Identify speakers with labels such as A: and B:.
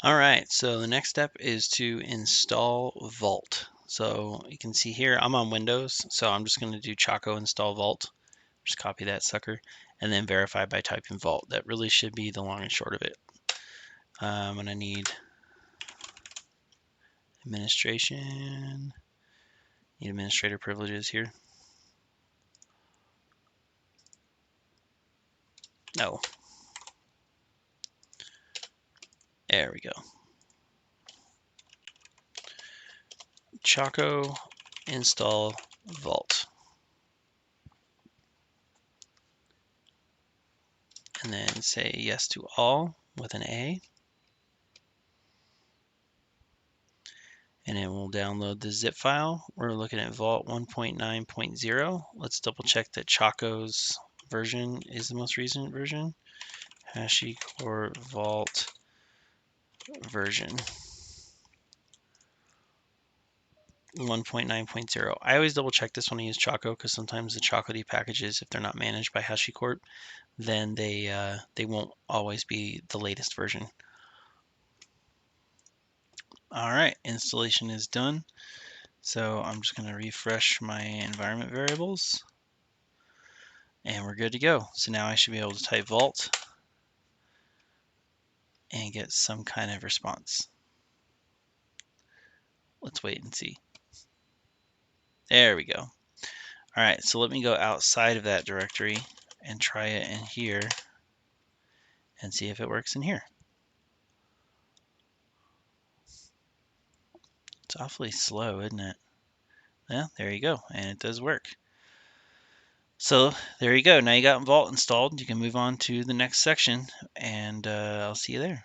A: Alright, so the next step is to install Vault. So you can see here, I'm on Windows, so I'm just going to do Choco install Vault. Just copy that sucker, and then verify by typing Vault. That really should be the long and short of it. I'm going to need administration, need administrator privileges here. No. There we go. Choco install Vault. And then say yes to all with an A. And it will download the zip file. We're looking at Vault 1.9.0. Let's double check that Choco's version is the most recent version. HashiCorp Vault version 1.9.0. I always double check this when I use Choco because sometimes the Chocolatey packages, if they're not managed by HashiCorp, then they won't always be the latest version. All right, installation is done. So I'm just going to refresh my environment variables and we're good to go. So now I should be able to type Vault and get some kind of response. Let's wait and see. There we go. All right, so let me go outside of that directory and try it in here and see if it works in here. It's awfully slow, isn't it? Yeah, there you go, and it does work. So there you go. Now you got Vault installed. You can move on to the next section, and I'll see you there.